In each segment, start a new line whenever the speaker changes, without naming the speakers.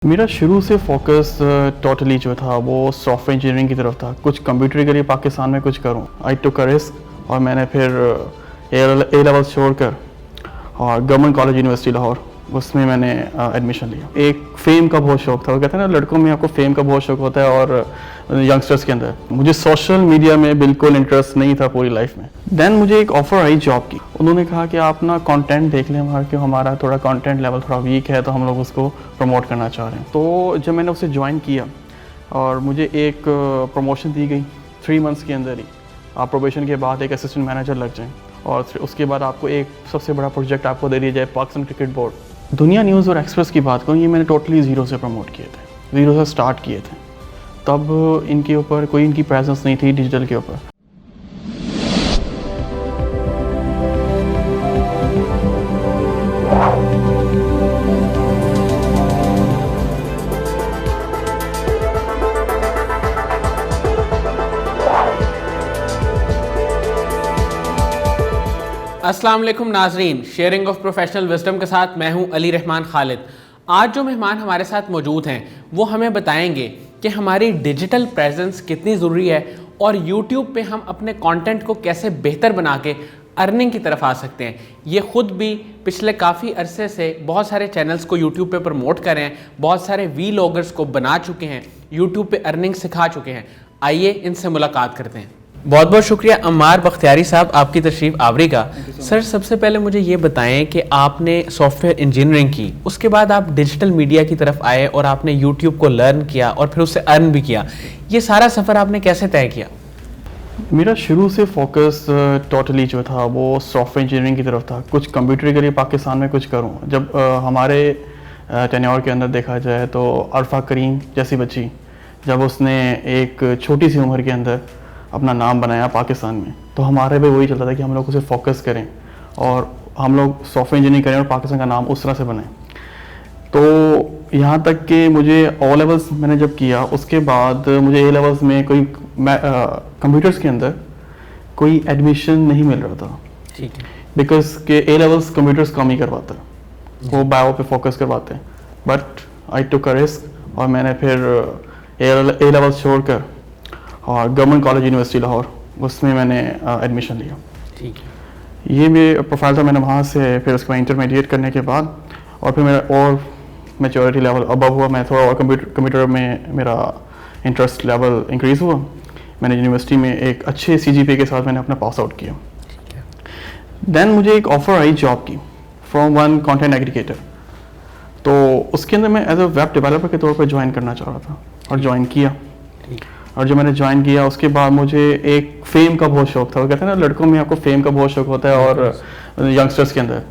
मेरा शुरू से फोकस टोटली जो था वो सॉफ्टवेयर इंजीनियरिंग की तरफ था। कुछ कंप्यूटर के लिए पाकिस्तान में कुछ करूं। आई टुक अ रिस्क और मैंने फिर ए लेवल छोड़कर और गवर्नमेंट कॉलेज यूनिवर्सिटी लाहौर उसमें मैंने एडमिशन लिया। एक फेम का बहुत शौक था। वो कहते हैं ना, लड़कों में आपको फेम का बहुत शौक होता है और यंगस्टर्स के अंदर। मुझे सोशल मीडिया में बिल्कुल इंटरेस्ट नहीं था पूरी लाइफ में। देन मुझे एक ऑफ़र आई जॉब की। उन्होंने कहा कि आप ना कंटेंट देख लें हमारा, कि हमारा थोड़ा कंटेंट लेवल थोड़ा वीक है तो हम लोग उसको प्रमोट करना चाह रहे हैं। तो जब मैंने उसे ज्वाइन किया और मुझे एक प्रमोशन दी गई 3 मंथ्स के अंदर ही। आप प्रोबेशन के बाद एक असिस्टेंट मैनेजर लग जाएँ और उसके बाद आपको एक सबसे बड़ा प्रोजेक्ट आपको दे दिया जाए, पाकिस्तान क्रिकेट बोर्ड। दुनिया न्यूज़ और एक्सप्रेस की बात करूँ, ये मैंने टोटली ज़ीरो से प्रमोट किए थे, ज़ीरो से स्टार्ट किए थे। तब इनके ऊपर कोई इनकी प्रेजेंस नहीं थी डिजिटल के ऊपर।
अस्सलाम वालेकुम नाजरीन, शेयरिंग ऑफ प्रोफेशनल विजडम के साथ मैं हूं अली रहमान खालिद। आज जो मेहमान हमारे साथ मौजूद हैं वो हमें बताएंगे कि हमारी डिजिटल प्रेजेंस कितनी ज़रूरी है और यूट्यूब पे हम अपने कंटेंट को कैसे बेहतर बना के अर्निंग की तरफ आ सकते हैं। ये ख़ुद भी पिछले काफ़ी अरसे से बहुत सारे चैनल्स को यूट्यूब पे प्रमोट कर रहे हैं, बहुत सारे वीलॉगर्स को बना चुके हैं, यूट्यूब पे अर्निंग सिखा चुके हैं। आइए इनसे मुलाकात करते हैं। बहुत बहुत शुक्रिया अम्मार बख्तियारी साहब, आपकी तशरीफ़ आवरी का। सर, सबसे पहले मुझे ये बताएं कि आपने सॉफ्टवेयर इंजीनियरिंग की, उसके बाद आप डिजिटल मीडिया की तरफ आए और आपने यूट्यूब को लर्न किया और फिर उससे अर्न भी किया। ये सारा सफ़र आपने कैसे तय किया?
मेरा शुरू से फोकस टोटली जो था वो सॉफ्टवेयर इंजीनियरिंग की तरफ था। कुछ कंप्यूटर के लिए पाकिस्तान में कुछ करूं। जब हमारे टेन्योर के अंदर देखा जाए तो अरफा करीम जैसी बच्ची, जब उसने एक छोटी सी उम्र के अंदर अपना नाम बनाया पाकिस्तान में, तो हमारे भी वही चलता था कि हम लोग उसे फोकस करें और हम लोग सॉफ्टवेयर इंजीनियरिंग करें और पाकिस्तान का नाम उस तरह से बनाएं। तो यहाँ तक कि मुझे ओ लेवल्स मैंने जब किया, उसके बाद मुझे ए लेवल्स में कोई कंप्यूटर्स के अंदर कोई एडमिशन नहीं मिल रहा था।
ठीक है।
बिकॉज के ए लेवल्स कंप्यूटर्स कम ही करवाता है, वो बायो पे फोकस करवाते हैं। But I took a risk और मैंने फिर ए लेवल्स छोड़कर और गवर्नमेंट कॉलेज यूनिवर्सिटी लाहौर उसमें मैंने एडमिशन लिया।
ठीक है।
ये मेरे प्रोफाइल था। मैंने वहाँ से फिर उसके बाद इंटरमीडिएट करने के बाद और फिर मेरा और मैच्योरिटी लेवल अबव हुआ। मैं थोड़ा और कंप्यूटर में मेरा इंटरेस्ट लेवल इंक्रीज़ हुआ। मैंने यूनिवर्सिटी में एक अच्छे CGPA के साथ मैंने अपना पास आउट किया। देन मुझे एक ऑफ़र आई जॉब की फ्रॉम वन कंटेंट एग्रीगेटर। तो उसके अंदर मैं एज अ वेब डेवलपर के तौर पर ज्वाइन करना चाह रहा था और ज्वाइन किया। और जो मैंने ज्वाइन किया उसके बाद मुझे एक फेम का बहुत शौक था। वो कहते हैं ना, लड़कों में आपको फेम का बहुत शौक होता है और यंगस्टर्स के अंदर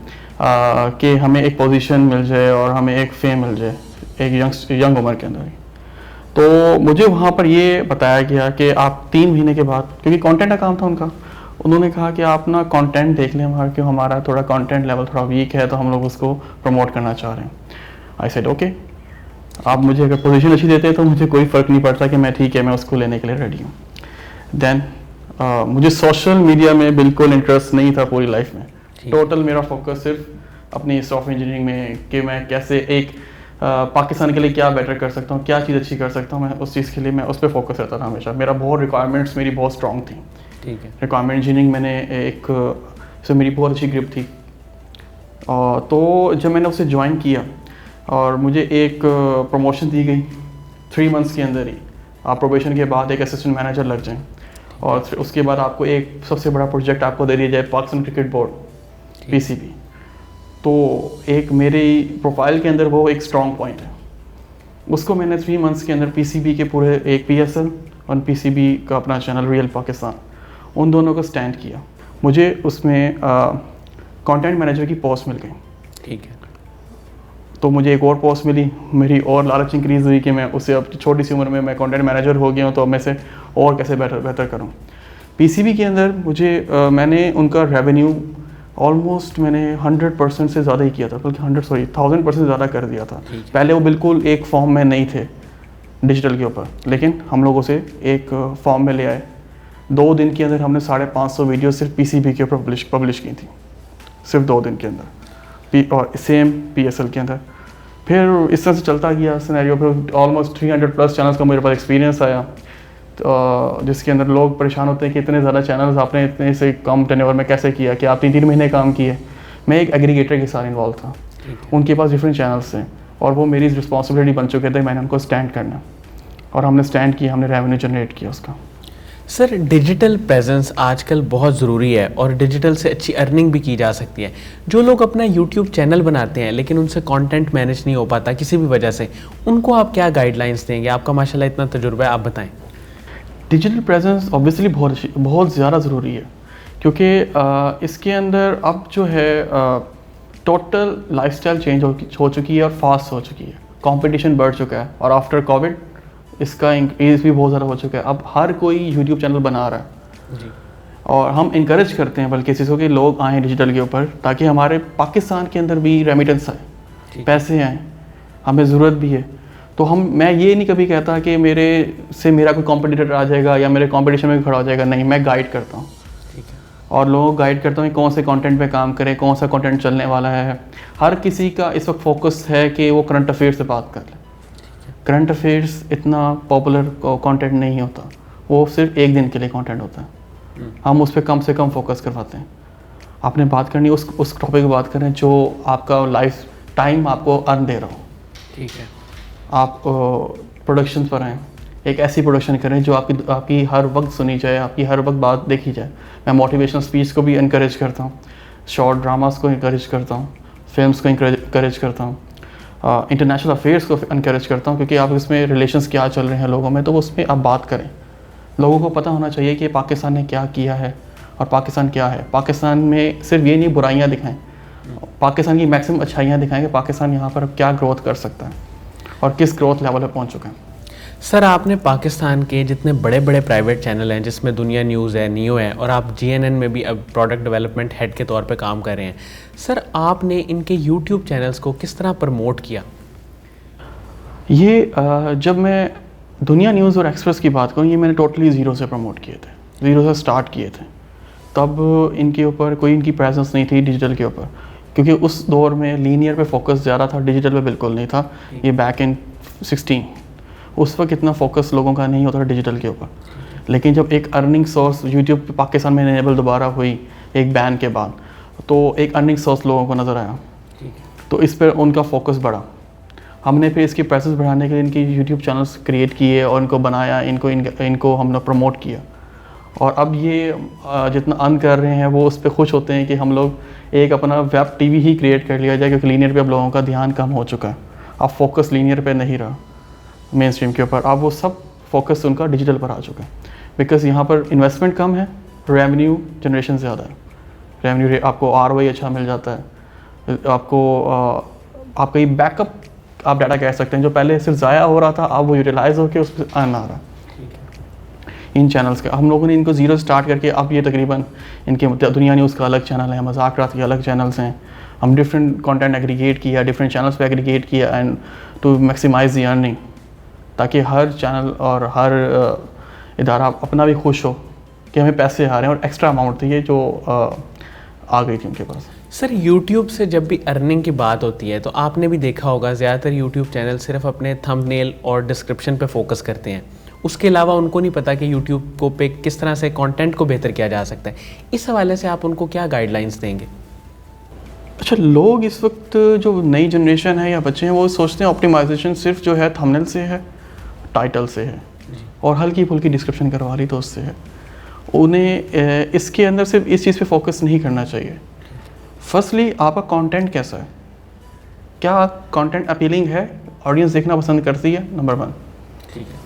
कि हमें एक पोजीशन मिल जाए और हमें एक फेम मिल जाए एक यंग उम्र के अंदर। तो मुझे वहाँ पर ये बताया गया कि आप 3 महीने के बाद, क्योंकि कंटेंट का काम था उनका, उन्होंने कहा कि आप ना कंटेंट देख लें हमारा, कि हमारा थोड़ा कंटेंट लेवल थोड़ा वीक है तो हम लोग उसको प्रमोट करना चाह रहे हैं। आई सेड ओके, आप मुझे अगर पोजीशन अच्छी देते हैं तो मुझे कोई फ़र्क नहीं पड़ता कि मैं ठीक है, मैं उसको लेने के लिए रेडी हूँ। देन मुझे सोशल मीडिया में बिल्कुल इंटरेस्ट नहीं था पूरी लाइफ में। टोटल मेरा फोकस सिर्फ अपनी सॉफ्टवेयर इंजीनियरिंग में कि मैं कैसे एक पाकिस्तान के लिए क्या बेटर कर सकता हूँ, क्या चीज़ अच्छी कर सकता हूँ। मैं उस चीज़ के लिए मैं उस पर फोकस रहता था हमेशा। मेरा बहुत रिक्वायरमेंट्स मेरी बहुत स्ट्रॉन्ग थी।
ठीक है।
रिक्वायरमेंट इंजीनियरिंग मैंने एक से मेरी बहुत अच्छी ग्रिप थी। तो जब मैंने उसे ज्वाइन किया और मुझे एक प्रमोशन दी गई 3 मंथ्स के अंदर ही। आप प्रोबेशन के बाद एक असिस्टेंट मैनेजर लग जाएँ और फिर उसके बाद आपको एक सबसे बड़ा प्रोजेक्ट आपको दे दिया जाए, पाकिस्तान क्रिकेट बोर्ड PCB। तो एक मेरी प्रोफाइल के अंदर वो एक स्ट्रॉन्ग पॉइंट है। उसको मैंने 3 मंथ्स के अंदर PCB के पूरे एक PSL और PCB का अपना चैनल रियल पाकिस्तान, उन दोनों को स्टैंड किया। मुझे उसमें कंटेंट मैनेजर की पोस्ट मिल गई।
ठीक है।
तो मुझे एक और पोस्ट मिली, मेरी और लालच इंक्रीज़ हुई कि मैं उससे अब छोटी सी उम्र में मैं कंटेंट मैनेजर हो गया हूँ, तो अब मैं से और कैसे बेहतर करूँ। PCB के अंदर मुझे मैंने उनका रेवेन्यू ऑलमोस्ट मैंने 100% से ज़्यादा ही किया था, बल्कि 1000% ज़्यादा कर दिया था। पहले वो बिल्कुल एक फॉर्म में नहीं थे डिजिटल के ऊपर, लेकिन हम लोग उसे एक फॉर्म में ले आए। 2 दिन के अंदर हमने 550 वीडियो सिर्फ PCB के ऊपर पब्लिश की थी, सिर्फ 2 दिन के अंदर। और सेम PSL के अंदर फिर इस तरह से चलता गया सिनेरियो। फिर ऑलमोस्ट 300 प्लस चैनल्स का मेरे पास एक्सपीरियंस आया, तो जिसके अंदर लोग परेशान होते हैं कि इतने ज़्यादा चैनल्स आपने इतने से कम टेन्योर में कैसे किया, कि आप 3-3 महीने काम किए। मैं एक एग्रीगेटर के साथ इन्वॉल्व था, उनके पास डिफरेंट चैनल्स थे और वो मेरी रिस्पॉन्सिबिलिटी बन चुके थे, मैंने उनको स्टैंड करना और हमने स्टैंड किया, हमने रेवेन्यू जनरेट किया उसका।
सर डिजिटल प्रेजेंस आजकल बहुत ज़रूरी है और डिजिटल से अच्छी अर्निंग भी की जा सकती है। जो लोग अपना यूट्यूब चैनल बनाते हैं लेकिन उनसे कंटेंट मैनेज नहीं हो पाता किसी भी वजह से, उनको आप क्या गाइडलाइंस देंगे? आपका माशाल्लाह इतना तजुर्बा है, आप बताएं।
डिजिटल प्रेजेंस ऑब्वियसली बहुत ज़्यादा ज़रूरी है, क्योंकि इसके अंदर अब जो है टोटल लाइफस्टाइल चेंज हो चुकी है और फास्ट हो चुकी है, कंपटीशन बढ़ चुका है और आफ्टर कोविड इसका इंक्रीज भी बहुत ज़्यादा हो चुका है। अब हर कोई यूट्यूब चैनल बना रहा है
जी।
और हम इंकरेज करते हैं बल्कि इस चीज़ को कि लोग आएँ डिजिटल के ऊपर, ताकि हमारे पाकिस्तान के अंदर भी रेमिटेंस आए, पैसे आएँ, हमें ज़रूरत भी है। तो मैं ये नहीं कभी कहता कि मेरा कोई कॉम्पिटिटर आ जाएगा या मेरे कॉम्पिटिशन में भी खड़ा हो जाएगा, नहीं, मैं गाइड करता हूँ और लोगों को गाइड करता हूँ कि कौन से कंटेंट पे काम करें, कौन सा कंटेंट चलने वाला है। हर किसी का इस वक्त फोकस है कि वो करंट अफेयर्स से बात कर ले। करंट अफेयर्स इतना पॉपुलर कंटेंट नहीं होता, वो सिर्फ एक दिन के लिए कंटेंट होता है। हम उस पर कम से कम फोकस करवाते हैं। आपने बात करनी उस टॉपिक की बात करें जो आपका लाइफ टाइम आपको अर्न दे रहा हो।
ठीक है।
आप प्रोडक्शन पर आएँ, एक ऐसी प्रोडक्शन करें जो आपकी हर वक्त सुनी जाए, आपकी हर वक्त बात देखी जाए। मैं मोटिवेशनल स्पीच को भी इनकरेज करता हूँ, शॉर्ट ड्रामास को इनकरेज करता हूँ, फिल्म्स को इनकरेज करता हूँ, इंटरनेशनल अफेयर्स को इनकरेज करता हूँ, क्योंकि आप इसमें रिलेशंस क्या चल रहे हैं लोगों में, तो उसमें आप बात करें। लोगों को पता होना चाहिए कि पाकिस्तान ने क्या किया है और पाकिस्तान क्या है। पाकिस्तान में सिर्फ ये नहीं बुराइयाँ दिखाएं, पाकिस्तान की मैक्सिमम अच्छाइयाँ दिखाएं कि पाकिस्तान यहाँ पर क्या ग्रोथ कर सकता है और किस ग्रोथ लेवल पर पहुँच चुका है।
सर आपने पाकिस्तान के जितने बड़े बड़े प्राइवेट चैनल हैं, जिसमें दुनिया न्यूज़ है, नियो है, और आप जीएनएन में भी अब प्रोडक्ट डेवलपमेंट हेड के तौर पे काम कर रहे हैं, सर आपने इनके यूट्यूब चैनल्स को किस तरह प्रमोट किया?
ये जब मैं दुनिया न्यूज़ और एक्सप्रेस की बात करूँ, ये मैंने टोटली ज़ीरो से प्रमोट किए थे, ज़ीरो से स्टार्ट किए थे। तब इनके ऊपर कोई इनकी प्रेजेंस नहीं थी डिजिटल के ऊपर, क्योंकि उस दौर में लीनियर पे फोकस ज़्यादा था, डिजिटल पे बिल्कुल नहीं था। ये बैक इन 16 उस वक्त इतना फोकस लोगों का नहीं होता था डिजिटल के ऊपर। लेकिन जब एक अर्निंग सोर्स यूट्यूब पाकिस्तान में इनेबल दोबारा हुई एक बैन के बाद, तो एक अर्निंग सोर्स लोगों को नज़र आया, तो इस पर उनका फोकस बढ़ा। हमने फिर इसकी प्रेजेंस बढ़ाने के लिए इनकी यूट्यूब चैनल्स क्रिएट किए और इनको बनाया, इनको हमने प्रमोट किया। और अब ये जितना अर्न कर रहे हैं वो उस पर खुश होते हैं कि हम लोग एक अपना वेब टीवी ही क्रिएट कर लिया जाए, क्योंकि लीनियर पे अब लोगों का ध्यान कम हो चुका है। अब फोकस लीनियर पे नहीं रहा मेन स्ट्रीम के ऊपर, अब वो सब फोकस उनका डिजिटल पर आ चुका है। बिकॉज यहाँ पर इन्वेस्टमेंट कम है, रेवेन्यू जनरेशन ज़्यादा है, रेवेन्यू आपको ROI अच्छा मिल जाता है, आपको आपका ये बैकअप आप डाटा कह सकते हैं, जो पहले सिर्फ ज़ाया हो रहा था अब वो यूटिलाइज होकर उस पर अर्न आ रहा है। इन चैनल्स का हम लोगों ने इनको ज़ीरो स्टार्ट करके अब ये तकरीबन इनके दुनिया न्यूज़ का अलग चैनल है, मजाक रात के अलग चैनल्स हैं। हम डिफरेंट कंटेंट एग्रीगेट किया, डिफरेंट चैनल्स पे एग्रीगेट किया and to maximise the earning, ताकि हर चैनल और हर इदारा अपना भी खुश हो कि हमें पैसे आ रहे हैं और एक्स्ट्रा अमाउंट थी ये जो आ गई थी उनके पास।
सर यूट्यूब से जब भी अर्निंग की बात होती है तो आपने भी देखा होगा ज़्यादातर यूट्यूब चैनल सिर्फ अपने थंबनेल और डिस्क्रिप्शन पे फोकस करते हैं, उसके अलावा उनको नहीं पता कि यूट्यूब को पे किस तरह से कंटेंट को बेहतर किया जा सकता है। इस हवाले से आप उनको क्या गाइडलाइंस देंगे?
अच्छा, लोग इस वक्त जो नई जनरेशन है या बच्चे हैं वो सोचते हैं ऑप्टिमाइजेशन सिर्फ जो है थंबनेल से है, टाइटल से है और हल्की फुल्की डिस्क्रिप्शन करवा ली तो उससे है। उन्हें इसके अंदर सिर्फ इस चीज़ पे फोकस नहीं करना चाहिए। फर्स्टली आपका कंटेंट कैसा है, क्या कंटेंट अपीलिंग है, ऑडियंस देखना पसंद करती है, नंबर 1।
ठीक है।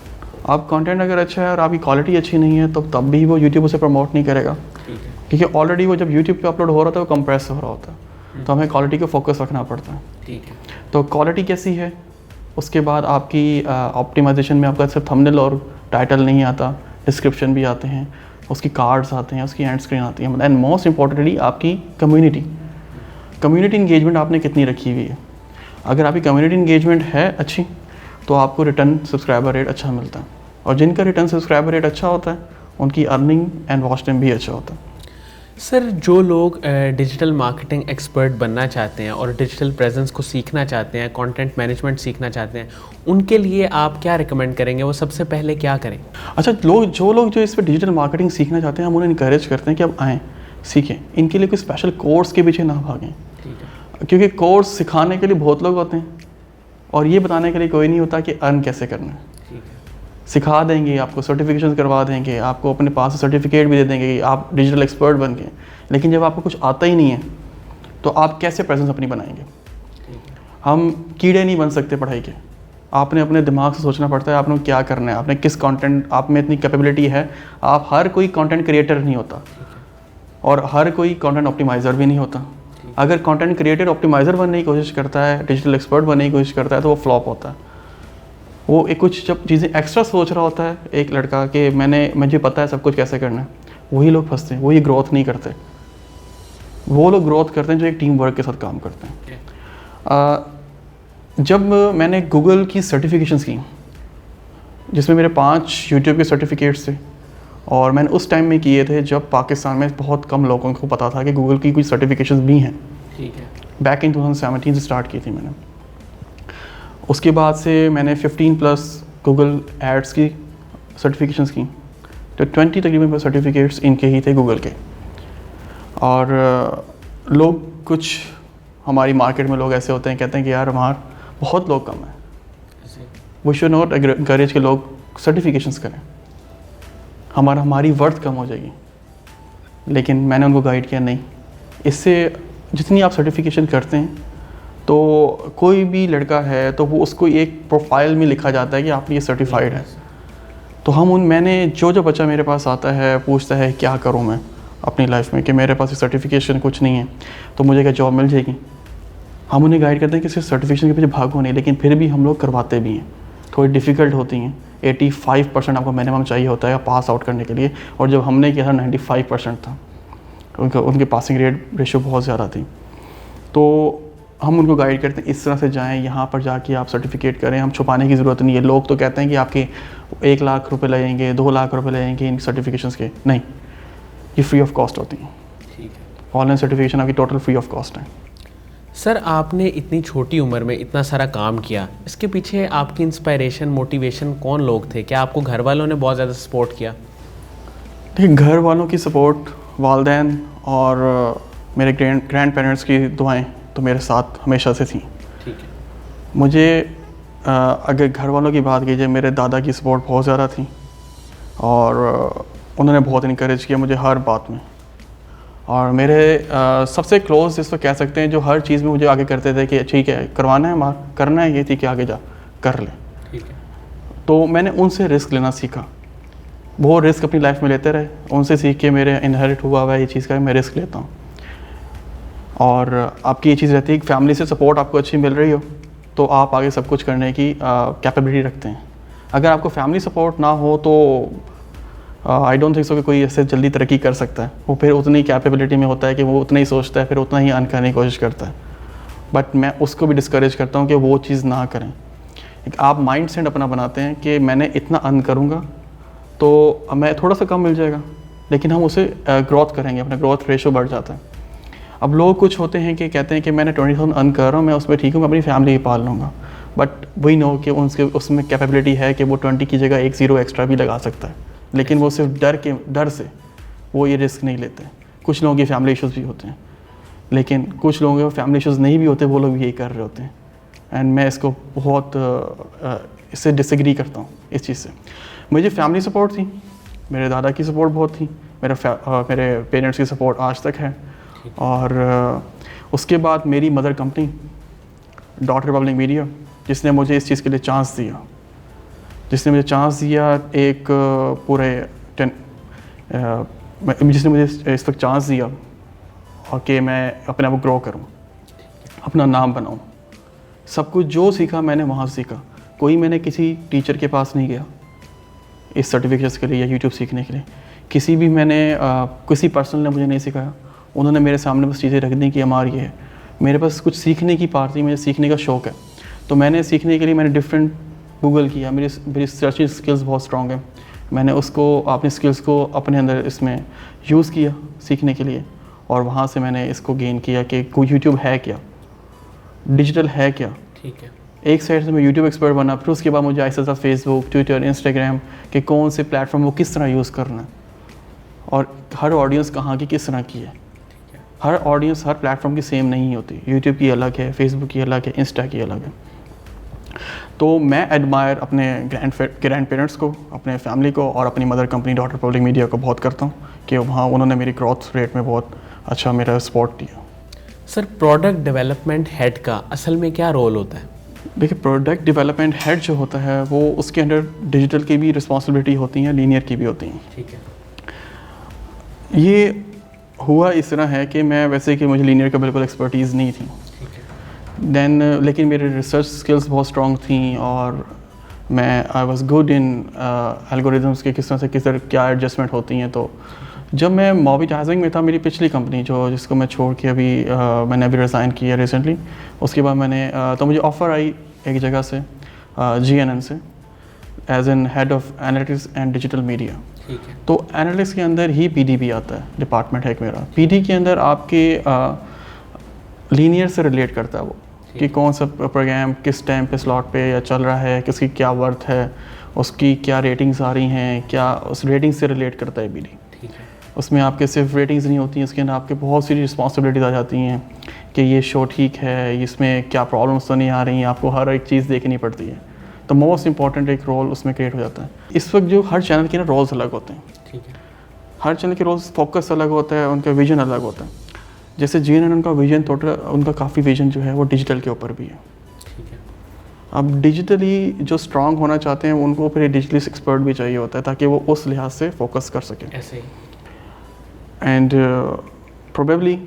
आप कंटेंट अगर अच्छा है और आपकी क्वालिटी अच्छी नहीं है तो तब भी वो यूट्यूब उसे प्रमोट नहीं करेगा, क्योंकि ऑलरेडी वो जब यूट्यूब पे अपलोड हो रहा था वो कंप्रेस हो रहा होता है, तो हमें क्वालिटी को फोकस रखना पड़ता है।
ठीक है।
तो क्वालिटी कैसी है, उसके बाद आपकी ऑप्टिमाइजेशन में आपका सिर्फ थंबनेल और टाइटल नहीं आता, डिस्क्रिप्शन भी आते हैं, उसकी कार्ड्स आते हैं, उसकी एंड स्क्रीन आती है, एंड मोस्ट इंपॉर्टेंटली आपकी कम्युनिटी इंगेजमेंट आपने कितनी रखी हुई है। अगर आपकी कम्युनिटी इंगेजमेंट है अच्छी तो आपको रिटर्न सब्सक्राइबर रेट अच्छा मिलता है, और जिनका रिटर्न सब्सक्राइबर रेट अच्छा होता है उनकी अर्निंग एंड वॉच टाइम भी अच्छा होता है।
सर जो लोग डिजिटल मार्केटिंग एक्सपर्ट बनना चाहते हैं और डिजिटल प्रेजेंस को सीखना चाहते हैं, कंटेंट मैनेजमेंट सीखना चाहते हैं, उनके लिए आप क्या रिकमेंड करेंगे? वो सबसे पहले क्या करें?
अच्छा, जो लोग इस पर डिजिटल मार्केटिंग सीखना चाहते हैं, हम उन्हें इनकरेज करते हैं कि आप आएँ, सीखें। इनके लिए कोई स्पेशल कोर्स के पीछे ना भागें,
ठीक है।
क्योंकि कोर्स सिखाने के लिए बहुत लोग होते हैं और ये बताने के लिए कोई नहीं होता कि अर्न कैसे करना है।
ठीक है।
सिखा देंगे, आपको सर्टिफिकेशन करवा देंगे, आपको अपने पास सर्टिफिकेट भी दे देंगे कि आप डिजिटल एक्सपर्ट बन गए, लेकिन जब आपको कुछ आता ही नहीं है तो आप कैसे प्रेजेंस अपनी बनाएंगे? हम कीड़े नहीं बन सकते पढ़ाई के। आपने अपने दिमाग से सोचना पड़ता है आपने क्या करना है, आपने किस कंटेंट, आप में इतनी कैपेबिलिटी है। आप हर कोई कंटेंट क्रिएटर नहीं होता और हर कोई कंटेंट ऑप्टिमाइज़र भी नहीं होता। अगर कंटेंट क्रिएटर ऑप्टिमाइज़र बनने की कोशिश करता है, डिजिटल एक्सपर्ट बनने की कोशिश करता है, तो वो फ्लॉप होता है। वो एक कुछ जब चीज़ें एक्स्ट्रा सोच रहा होता है एक लड़का कि मुझे पता है सब कुछ कैसे करना है, वही लोग फंसते हैं, वही ग्रोथ नहीं करते। वो लोग ग्रोथ करते हैं जो एक टीम वर्क के साथ काम करते हैं। जब मैंने गूगल की सर्टिफिकेशंस की, जिसमें मेरे 5 यूट्यूब के सर्टिफिकेट्स थे, और मैंने उस टाइम में किए थे जब पाकिस्तान में बहुत कम लोगों को पता था कि गूगल की कुछ सर्टिफिकेशंस भी हैं।
ठीक है।
बैक इन 2017 से स्टार्ट की थी मैंने। उसके बाद से मैंने 15+ गूगल एड्स की सर्टिफिकेशंस की, तो 20 तकरीबन सर्टिफिकेट्स इनके ही थे गूगल के। और लोग कुछ हमारी मार्केट में लोग ऐसे होते हैं, कहते हैं कि यार वहाँ बहुत लोग कम हैं, वी शुड नॉट एनकरेज के लोग सर्टिफिकेशंस करें, हमारी वर्थ कम हो जाएगी। लेकिन मैंने उनको गाइड किया, नहीं, इससे जितनी आप सर्टिफिकेशन करते हैं तो कोई भी लड़का है तो वो उसको एक प्रोफाइल में लिखा जाता है कि आप ये सर्टिफाइड है। तो मैंने जो बच्चा मेरे पास आता है पूछता है क्या करूं मैं अपनी लाइफ में, कि मेरे पास ये सर्टिफिकेशन कुछ नहीं है तो मुझे क्या जॉब मिल जाएगी, हम उन्हें गाइड करते हैं कि सिर्फ सर्टिफिकेशन के पीछे भागो नहीं, लेकिन फिर भी हम लोग करवाते भी हैं। थोड़ी डिफ़िकल्ट होती हैं, 85% आपको मिनिमम चाहिए होता है पास आउट करने के लिए, और जब हमने किया था 95% था, उनके पासिंग रेशियो बहुत ज़्यादा थी। तो हम उनको गाइड करते हैं इस तरह से जाएं, यहाँ पर जाके आप सर्टिफिकेट करें, हम छुपाने की ज़रूरत नहीं है। लोग तो कहते हैं कि आपके 1 लाख रुपए लगेंगे, 2 लाख रुपए लगेंगे इन सर्टिफिकेशंस के, नहीं, ये फ्री ऑफ कॉस्ट होती हैं।
ठीक है।
ऑनलाइन सर्टिफिकेशन आपकी टोटल फ्री ऑफ कॉस्ट है।
सर आपने इतनी छोटी उम्र में इतना सारा काम किया, इसके पीछे आपकी इंस्पायरेशन, मोटिवेशन कौन लोग थे? क्या आपको घर वालों ने बहुत ज़्यादा सपोर्ट किया?
देखिए, घर वालों की सपोर्ट, वालिदैन और मेरे ग्रैंड पेरेंट्स की दुआएं तो मेरे साथ हमेशा से थी।
ठीक है।
मुझे अगर घर वालों की बात कीजिए, मेरे दादा की सपोर्ट बहुत ज़्यादा थी और उन्होंने बहुत इनकरेज किया मुझे हर बात में। और मेरे सबसे क्लोज जिसको कह सकते हैं, जो हर चीज़ में मुझे आगे करते थे कि ठीक है करवाना है, करना है, ये थी कि आगे जा कर ले।
ठीक है।
तो मैंने उनसे रिस्क लेना सीखा, वो रिस्क अपनी लाइफ में लेते रहे, उनसे सीख के मेरे इनहेरिट हुआ हुआ ये चीज़ का मैं रिस्क लेता हूँ। और आपकी ये चीज़ रहती है कि फैमिली से सपोर्ट आपको अच्छी मिल रही हो तो आप आगे सब कुछ करने की कैपेबिलिटी रखते हैं। अगर आपको फैमिली सपोर्ट ना हो तो आई डोंट थिंक सो कि कोई ऐसे जल्दी तरक्की कर सकता है। वो फिर उतनी कैपेबिलिटी में होता है कि वो उतना ही सोचता है, फिर उतना ही अर्न करने की कोशिश करता है। बट मैं उसको भी डिस्करेज करता हूँ कि वो चीज़ ना करें। एक आप माइंड सेट अपना बनाते हैं कि मैंने इतना अर्न करूँगा तो मैं थोड़ा सा कम मिल जाएगा, लेकिन हम उसे ग्रोथ करेंगे, अपना ग्रोथ रेशो बढ़ जाता है। अब लोग कुछ होते हैं कि कहते हैं कि मैंने 20,000 अर्न कर रहा हूँ, मैं उसमें ठीक हूँ, मैं अपनी फैमिली ही पाल लूँगा। बट वही नो कि उसमें कैपेबिलिटी है कि वो 20 की जगह 1 ज़ीरो एक्स्ट्रा भी लगा सकता है, लेकिन वो सिर्फ डर से वो ये रिस्क नहीं लेते। कुछ लोगों की फैमिली इश्यूज़ भी होते हैं, लेकिन कुछ लोगों के फैमिली इश्यूज़ नहीं भी होते, वो लोग भी यही कर रहे होते हैं। एंड मैं इसको बहुत इससे डिसएग्री करता हूँ इस चीज़ से। मुझे फैमिली सपोर्ट थी, मेरे दादा की सपोर्ट बहुत थी, मेरे पेरेंट्स की सपोर्ट आज तक है। और उसके बाद मेरी mother company dot Republic media, जिसने मुझे इस चीज़ के लिए चांस दिया, एक पूरे जिसने मुझे इस वक्त चांस दिया और कि मैं अपने आप को ग्रो करूं, अपना नाम बनाऊं। सब कुछ जो सीखा मैंने वहाँ से सीखा। कोई मैंने किसी टीचर के पास नहीं गया इस सर्टिफिकेट्स के लिए या यूट्यूब सीखने के लिए। किसी पर्सन ने मुझे नहीं सिखाया। उन्होंने मेरे सामने बस चीज़ें रख दी कि हमारी ये है। मेरे पास कुछ सीखने की पार थी, मुझे सीखने का शौक़ है, तो मैंने सीखने के लिए डिफरेंट गूगल किया। मेरी सर्चिंग स्किल्स बहुत स्ट्रॉन्ग है। मैंने उसको अपनी स्किल्स को अपने अंदर इसमें यूज़ किया सीखने के लिए, और वहाँ से मैंने इसको गेन किया कि कोई यूट्यूब है क्या, डिजिटल है क्या।
ठीक है।
एक साइड से मैं यूट्यूब एक्सपर्ट बना, फिर उसके बाद मुझे ऐसा था फेसबुक, ट्विटर, इंस्टाग्राम के कौन से प्लेटफॉर्म वो किस तरह यूज़ करना है, और हर ऑडियंस कहाँ की किस तरह की है। हर ऑडियंस हर प्लेटफॉर्म की सेम नहीं होती, यूट्यूब की अलग है, फेसबुक की अलग है, इंस्टा की अलग है। तो मैं एडमायर अपने ग्रैंड पेरेंट्स को, अपने फैमिली को और अपनी mother company dot Republic media को बहुत करता हूँ कि वहाँ उन्होंने मेरी ग्रोथ रेट में बहुत अच्छा मेरा सपोर्ट दिया।
सर, प्रोडक्ट डेवलपमेंट हेड का असल में क्या रोल होता है?
देखिए, प्रोडक्ट डेवलपमेंट हेड जो होता है वो उसके अंदर डिजिटल की भी रिस्पॉन्सिबिलिटी होती हैं, लीनियर की भी होती हैं।
ठीक है।
ये हुआ इस तरह है कि मैं वैसे कि मुझे लीनियर का बिल्कुल एक्सपर्टीज़ नहीं थी, देन लेकिन मेरे रिसर्च स्किल्स बहुत स्ट्रॉन्ग थी, और मैं I was good in algorithms के किस तरह से किस तरह क्या एडजस्टमेंट होती हैं। तो जब मैं मॉबिटाइजिंग में था, मेरी पिछली कंपनी जिसको मैं छोड़ के मैंने अभी रिज़ाइन किया रिसेंटली, उसके बाद मैंने तो मुझे ऑफ़र आई एक जगह से GNN से as an head of analytics and digital media.
ठीक है।
तो एनालिटिक्स के अंदर ही PD भी आता है, डिपार्टमेंट है एक मेरा। PD के अंदर आपके लीनियर से रिलेट करता है वो कि कौन सा प्रोग्राम किस टाइम पे स्लॉट पे या चल रहा है, किसकी क्या वर्थ है, उसकी क्या रेटिंग्स आ रही हैं, क्या उस रेटिंग से रिलेट करता है PD।
ठीक है।
उसमें आपके सिर्फ रेटिंग्स नहीं होती हैं, उसके अंदर आपके बहुत सी रिस्पॉन्सिबिलिटीज़ आ जाती हैं कि ये शो ठीक है, इसमें क्या प्रॉब्लम्स तो नहीं आ रही हैं, आपको हर एक चीज़ देखनी पड़ती है। तो मोस्ट इंपॉर्टेंट एक रोल उसमें क्रिएट हो जाता है। इस वक्त जो हर चैनल के ना रोल्स अलग होते हैं।
ठीक है।
हर चैनल के रोल्स फोकस अलग होता है, उनका विजन अलग होता है। जैसे GNN उनका विजन टोटल, उनका काफ़ी विजन जो है वो डिजिटल के ऊपर भी है।
ठीक है।
अब डिजिटली जो स्ट्रांग होना चाहते हैं उनको फिर डिजिटली एक्सपर्ट भी चाहिए होता है ताकि वो उस लिहाज से फोकस कर सकें।
ऐसे ही।
एंड प्रोबेबली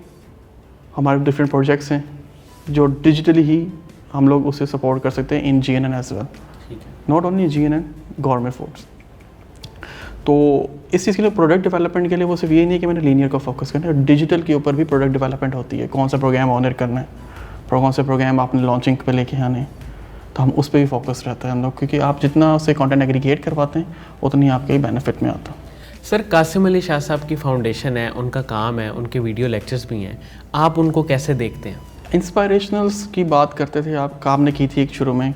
हमारे डिफरेंट प्रोजेक्ट्स हैं जो डिजिटली ही हम लोग उसे सपोर्ट कर सकते हैं इन GNN एज वेल,
ठीक है।
Not only GNN, government foods. तो इस चीज़ के लिए प्रोडक्ट डेवलपमेंट के लिए वो सिर्फ ये नहीं है कि मैंने लीनियर का फोकस करना है, डिजिटल के ऊपर भी प्रोडक्ट डेवलपमेंट होती है। कौन सा प्रोग्राम ऑनर करना है, कौन सा प्रोग्राम आपने लॉन्चिंग पे लेके आने हैं, तो हम उस पर भी फोकस रहता है हम लोग, क्योंकि आप जितना उससे कंटेंट एग्रीगेट करवाते हैं उतनी आपके बेनिफिट में आता है।
सर, कासिम अली शाह साहब की फाउंडेशन है, उनका काम है, उनके वीडियो लेक्चर्स भी हैं, आप उनको कैसे देखते हैं?
इंस्पायरेशनल्स की बात करते थे आप, काम ने की थी एक शुरू में,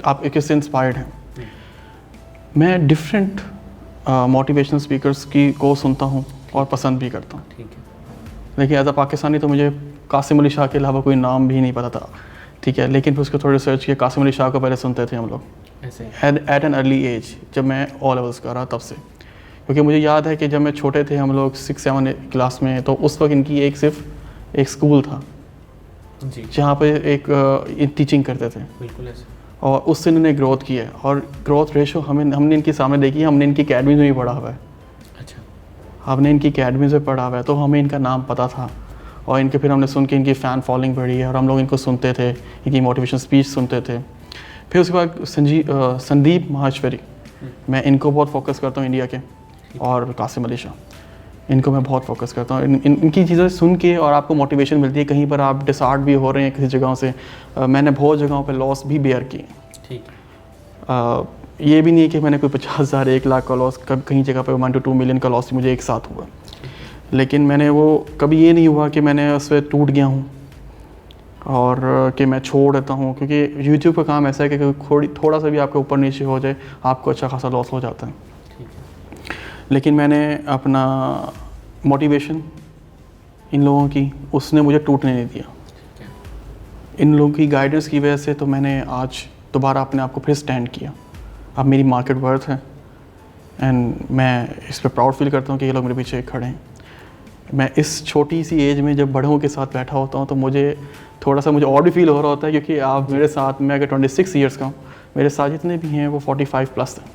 आप किससे इंस्पायर्ड हैं। मैं डिफरेंट मोटिवेशनल स्पीकर्स को सुनता हूँ और पसंद भी करता हूँ।
ठीक है।
देखिए, एज अ पाकिस्तानी तो मुझे कासिम अली शाह के अलावा कोई नाम भी नहीं पता था, ठीक है, लेकिन फिर उसको थोड़ी रिसर्च किया। कासिम अली शाह को पहले सुनते थे हम लोग
ऐसे
एट एन अर्ली एज, जब मैं O लेवल्स कर रहा तब से, क्योंकि मुझे याद है कि जब मैं छोटे थे हम लोग 6-7 क्लास में, तो उस वक्त इनकी सिर्फ एक स्कूल था
जी,
जहाँ पे एक टीचिंग करते थे,
बिल्कुल ऐसे।
और उससे इन्होंने ग्रोथ की है, और ग्रोथ रेशो हमने इनके सामने देखी है। हमने इनकी अकेडमीज में भी पढ़ा हुआ है,
अच्छा,
हमने इनकी अकेडमीज में पढ़ा हुआ है, तो हमें इनका नाम पता था, और इनके फिर हमने सुन के इनकी फ़ैन फॉलोइंग बढ़ी है, और हम लोग इनको सुनते थे, इनकी मोटिवेशन स्पीच सुनते थे। फिर उसके बाद संदीप माहेश्वरी, मैं इनको बहुत फोकस करता हूँ इंडिया के, और कासिम अली शाह, इनको मैं बहुत फोकस करता हूँ। इनकी चीज़ें सुन के और आपको मोटिवेशन मिलती है। कहीं पर आप डिसहार्ट भी हो रहे हैं किसी जगहों से, मैंने बहुत जगहों पे लॉस भी बेयर किए।
ठीक।
ये भी नहीं है कि मैंने कोई 50,000 1 लाख का लॉस, कहीं जगह पे 1 to 2 मिलियन का लॉस मुझे एक साथ हुआ, लेकिन मैंने वो कभी ये नहीं हुआ कि मैंने उससे टूट गया हूँ और कि मैं छोड़ देता हूँ, क्योंकि यूट्यूब का काम ऐसा है कि थोड़ा सा भी आपके ऊपर नीचे हो जाए आपको अच्छा खासा लॉस हो जाता है। लेकिन मैंने अपना मोटिवेशन इन लोगों की, उसने मुझे टूटने नहीं दिया। इन लोगों की गाइडेंस की वजह से तो मैंने आज दोबारा अपने आप को फिर स्टैंड किया। अब मेरी मार्केट वर्थ है, एंड मैं इस पर प्राउड फील करता हूँ कि ये लोग मेरे पीछे खड़े हैं। मैं इस छोटी सी एज में जब बड़ों के साथ बैठा होता हूँ तो मुझे थोड़ा सा मुझे और भी फील हो रहा होता है, क्योंकि आप मेरे साथ, मैं अगर 26 ईयर्स का हूँ, मेरे साथ जितने भी हैं वो 45+ हैं,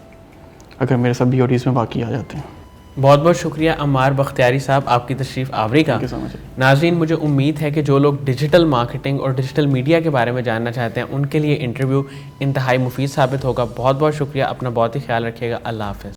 अगर मेरे सब BOTs में बाकी आ जाते हैं।
बहुत बहुत शुक्रिया अम्मार बख्तियारी साहब आपकी तशरीफ़ आवरी का। नाज़रीन, मुझे उम्मीद है कि जो लोग डिजिटल मार्केटिंग और डिजिटल मीडिया के बारे में जानना चाहते हैं उनके लिए इंटरव्यू इंतहाई मुफीद साबित होगा। बहुत बहुत शुक्रिया, अपना बहुत ही ख्याल रखिएगा। अल्लाह हाफ़िज़।